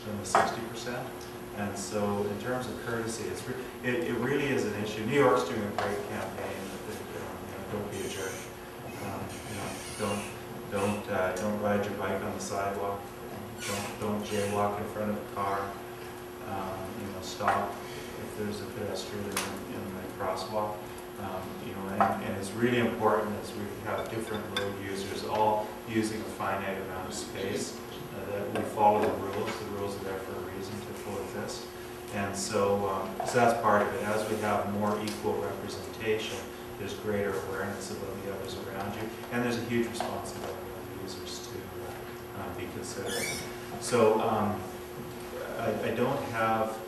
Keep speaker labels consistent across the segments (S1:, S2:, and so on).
S1: than the 60%. And so in terms of courtesy, it really is an issue. New York's doing a great campaign. Don't be a jerk. Don't ride your bike on the sidewalk. Don't jaywalk in front of a car. Stop if there's a pedestrian in the crosswalk. And it's really important as we have different road users all using a finite amount of space that we follow the rules. The rules are there for a reason to coexist. And so that's part of it. As we have more equal representation, there's greater awareness about the others around you, and there's a huge responsibility on the users to be considered. So I don't have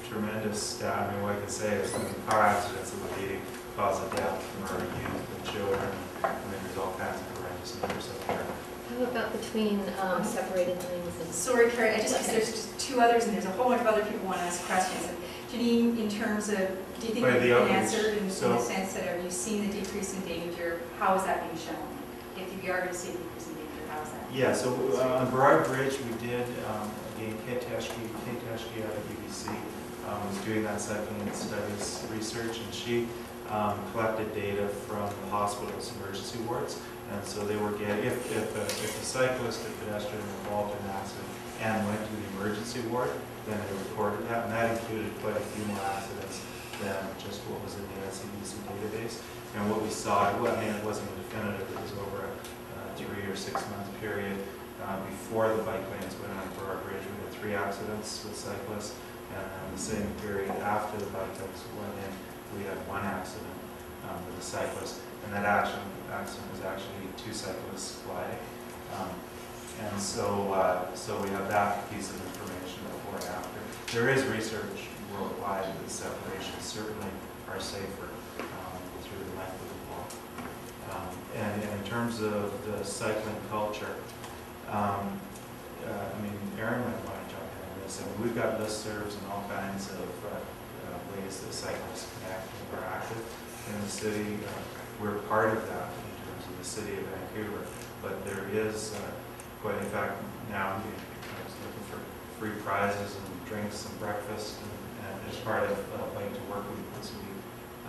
S1: tremendous stat. I mean, what I can say is car accidents are the leading cause of death for youth and children. I mean, there's all kinds of horrendous numbers out there.
S2: How about between separated lanes and...
S3: Sorry, Carrie, there's just two others, and there's a whole bunch of other people want to ask questions. Janine, in terms of, do you think you've been answered in the sense that have you seen the decrease in danger? How is that being shown? If you are going to see a decrease in danger, how is that?
S1: Yeah, so on Burrard Bridge, we did, again, Kate Teschke out of UBC was doing that cycling studies research, and she collected data from the hospital's emergency wards. And so they were getting, if a cyclist or pedestrian involved in an accident and went to the emergency ward, then they reported that, and that included quite a few more accidents than just what was in the NCDC database. And what we saw, it wasn't definitive, it was over a 3 or 6 month period. Before the bike lanes went on Burrard Bridge, we had 3 accidents with cyclists, and in the same period after the bike lanes went in, we had 1 accident with a cyclist, and that accident was actually 2 cyclists colliding. And so we have that piece of information before and after. There is research worldwide that separations certainly are safer through the length of the walk. And in terms of the cycling culture, I mean, Aaron might want to jump in on this. I mean, we've got listservs and all kinds of ways that cyclists connect and are active in the city. We're part of that in terms of the city of Vancouver, but there is quite, in fact, now I was looking for free prizes and drinks and breakfast, and as part of Bike to Work Week this week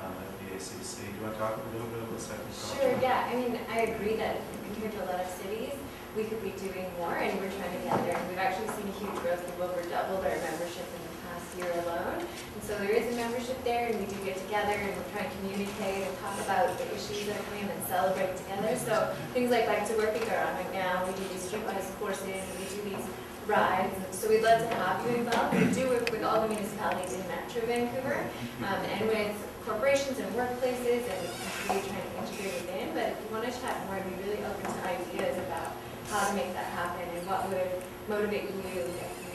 S1: at the ACC. Do you want to talk a little bit about cycling culture?
S2: Sure, yeah. I mean, I agree that compared to a lot of cities, we could be doing more, and we're trying to get there. And we've actually seen a huge growth. We've over doubled our membership in the past year alone. And so there is a membership there, and we do get together, and we're trying to communicate and talk about the issues that are coming and celebrate together. So things like Bike to Work Week are on right now. We do these street bike courses, and we do these rides. So we'd love to have you involved. We do work with all the municipalities in Metro Vancouver, and with corporations and workplaces, and really trying to integrate it in. But if you want to chat more, I'd be really open to ideas about how to make that happen and what would motivate you.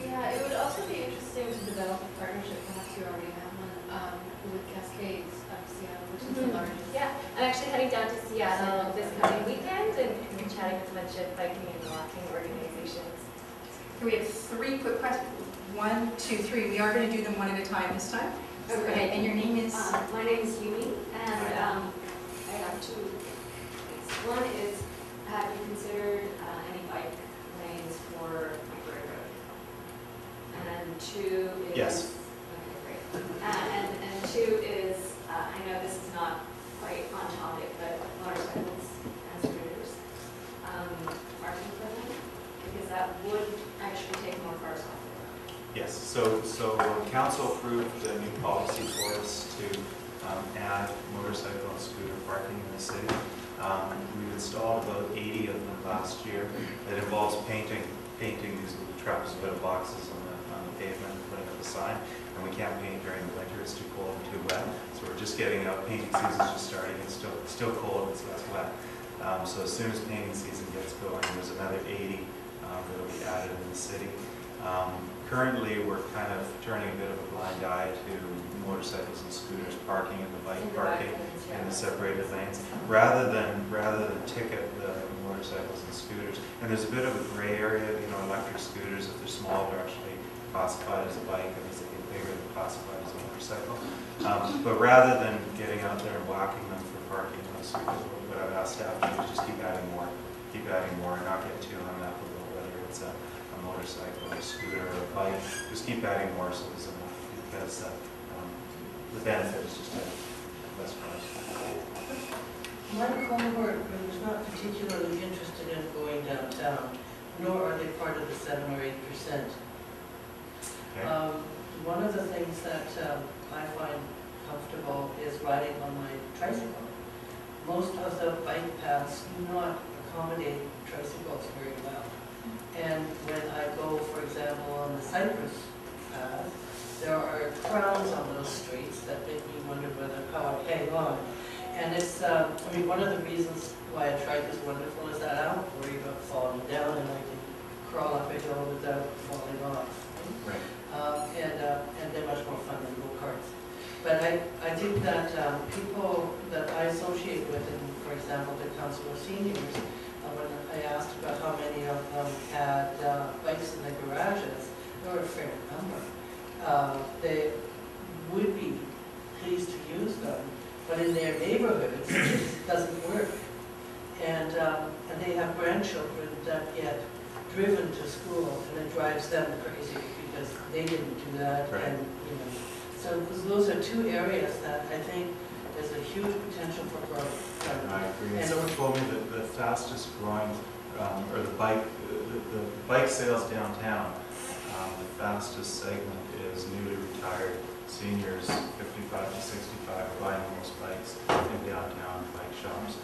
S4: Yeah, it would also be interesting to develop a partnership, perhaps you already have one, with Cascades of Seattle, which is the largest.
S2: Yeah, I'm actually heading down to Seattle this coming weekend and chatting with a bunch of biking and walking organizations.
S3: We have 3 quick questions. 1, 2, 3. We are going to do them one at a time this time. Okay, and your name is?
S5: My name is Yumi, and I have 2 things. One is, have you considered any bike lanes for McRae Road? And 2 is...
S1: Yes.
S5: Okay, great. And 2 is, I know this is not quite on topic, but motorcycles and scooters, parking for them, because that would actually take more cars off the road.
S1: Yes, so council approved a new policy for us to add motorcycle and scooter parking in the city. We've installed about 80 of them last year. It involves painting these little trapezoidal boxes on the pavement and putting up a sign. And we can't paint during the winter, it's too cold and too wet. So we're just getting out, painting season's just starting, it's still cold, so it's wet. So as soon as painting season gets going, there's another 80 that will be added in the city. Currently, we're kind of turning a bit of a blind eye to motorcycles and scooters parking in the bike parking in the separated lanes, rather than ticket the motorcycles and scooters. And there's a bit of a gray area. Electric scooters, if they're small, they're actually classified as a bike, and as they get bigger, they're classified as a motorcycle. But rather than getting out there and whacking them for parking on scooters, what I've asked staff to do is just keep adding more, and not get too hung up about whether it's a a motorcycle, a scooter, or a bike. Just keep adding more so there's enough, because the benefit is just less cars.
S6: My cohort was not particularly interested in going downtown, nor are they part of the 7 or 8%.
S1: Okay.
S6: One of the things that I find comfortable is riding on my tricycle. Most of the bike paths do not accommodate tricycles very well. And when I go, for example, on the Cypress path, there are crowns on those streets that make me wonder how I hang on. And it's, I mean, one of the reasons why a trike is wonderful is that I don't worry about falling down and I can crawl up a hill without falling off.
S1: Right.
S6: And they're much more fun than go-karts. But I think that people that I associate with, and for example, the Council of Seniors, when I asked about how many of them had bikes in their garages, there were a fair number. They would be pleased to use them, but in their neighborhoods, it doesn't work. And they have grandchildren that get driven to school, and it drives them crazy because they didn't do that.
S1: Right.
S6: And so those are two areas that I think there's a huge potential for growth.
S1: I agree. And someone told me that the fastest growing, or the bike sales downtown, the fastest segment is newly retired seniors, 55 to 65, buying most bikes in downtown bike shops.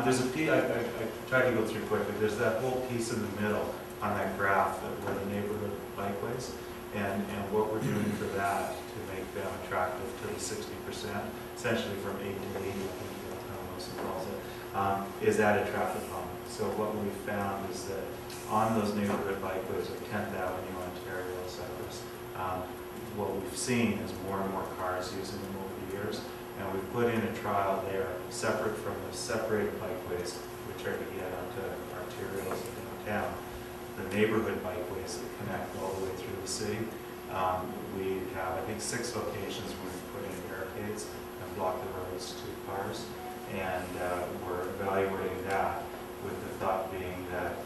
S1: There's a piece, I tried to go through quickly, there's that whole piece in the middle on that graph that were the neighborhood bikeways, and what we're doing for that to make them attractive to the 60%, essentially from 8 to 80, I think Wilson calls it, is added traffic calming. So what we found is that on those neighborhood bikeways of 10th Avenue, Ontario, Cypress, what we've seen is more and more cars using them over the years, and we've put in a trial there, separate from the separated bikeways, which are to get onto arterials in downtown. The neighborhood bikeways that connect all the way through the city. We have, I think, 6 locations where we've put in barricades and blocked the roads to cars, and we're evaluating that with the thought being that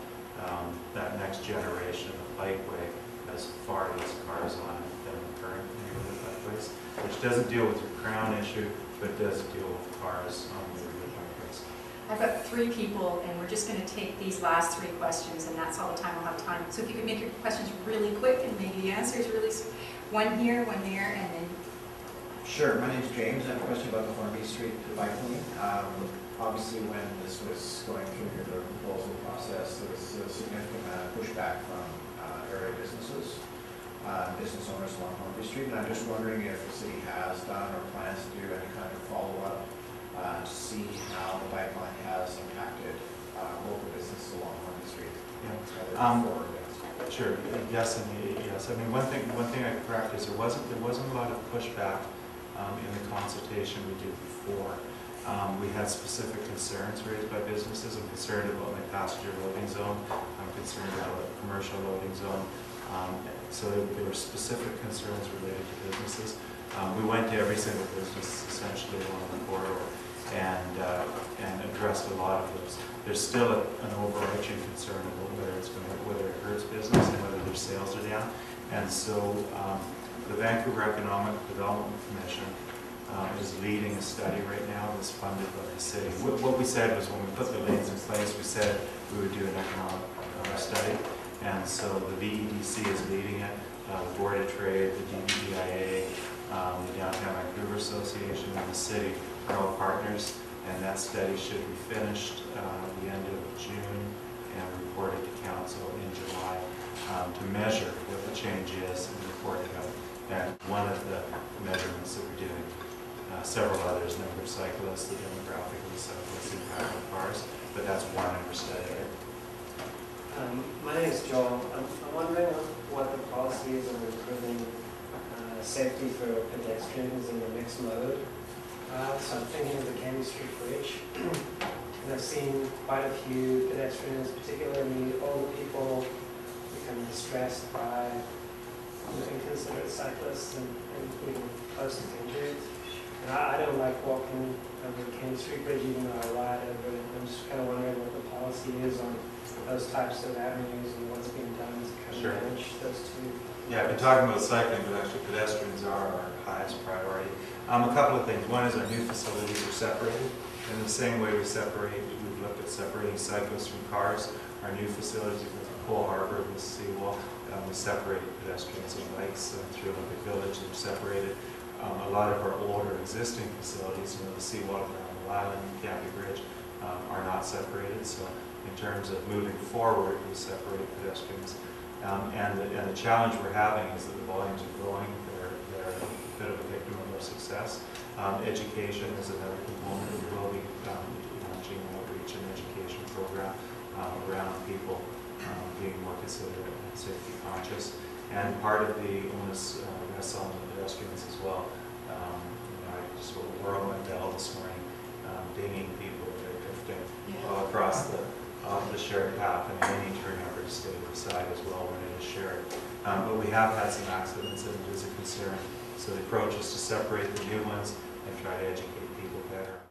S1: that next generation of bikeway has far less cars on it than the current neighborhood bikeways, which doesn't deal with your crown issue, but does deal with cars on the neighborhood bikeways.
S3: I've got 3 people, and we're just going to take these last 3 questions, and that's all the time we'll have time. So if you could make your questions really quick, and maybe the answers really, one here, one there, and then.
S7: Sure, my name's James. I have a question about the Hornby Street bike lane. Obviously, when this was going through the proposal process, there was a significant amount of pushback from area businesses, business owners along Hornby Street, and I'm just wondering if the city has done or plans to do any kind of follow-up to see how the bike line has impacted local businesses along Hornby Street.
S1: Yeah. Sure. Yes and yes. I mean, one thing I could correct is there wasn't a lot of pushback in the consultation we did before. We had specific concerns raised by businesses. I'm concerned about my passenger loading zone. I'm concerned about the commercial loading zone. So there were specific concerns related to businesses. We went to every single business essentially along the corridor and addressed a lot of those. There's still an overarching concern about whether it hurts business and whether their sales are down. And so the Vancouver Economic Development Commission is leading a study right now that's funded by the city. What we said was when we put the lanes in place, we said we would do an economic study. And so the VEDC is leading it, the Board of Trade, the DBDIA, the Downtown Vancouver Association, and the city are all partners. And that study should be finished at the end of June and reported to council in July to measure what the change is and report it out. And one of the measurements that we're doing, several others, number of cyclists, the demographic of the cyclists, impact on cars, but that's one under study.
S8: My name is Joel. I'm wondering what the policy is on improving safety for pedestrians in the mixed mode. So I'm thinking of the Candy Street Bridge, and I've seen quite a few pedestrians, particularly older people, become distressed by inconsiderate cyclists and getting close to injuries. And I don't like walking over the Candy Street Bridge, even though I ride over it. I'm just kind of wondering what the policy is on those types of avenues and what's being done to kind
S1: Sure.
S8: of manage those two.
S1: Yeah, I've been talking about cycling, but actually pedestrians are our highest priority. A couple of things. One is our new facilities are separated. In the same way we've looked at separating cyclists from cars. Our new facilities at Cole Harbour with the seawall, we separated pedestrians and bikes through Olympic Village. They're separated. A lot of our older existing facilities, the seawall around the Island, Cappy Bridge, are not separated. So in terms of moving forward, we separate pedestrians. And the challenge we're having is that the volumes are growing. They're a bit of a victim of our success. Education is another component. We will be launching an outreach and education program around people being more considerate and safety conscious. And part of the onus rests on the pedestrians as well. I just were on my bell this morning, dinging people that are drifting across the shared path. And they need to remember to stay beside as well when it is shared. But we have had some accidents and it is a concern. So the approach is to separate the new ones and try to educate people better.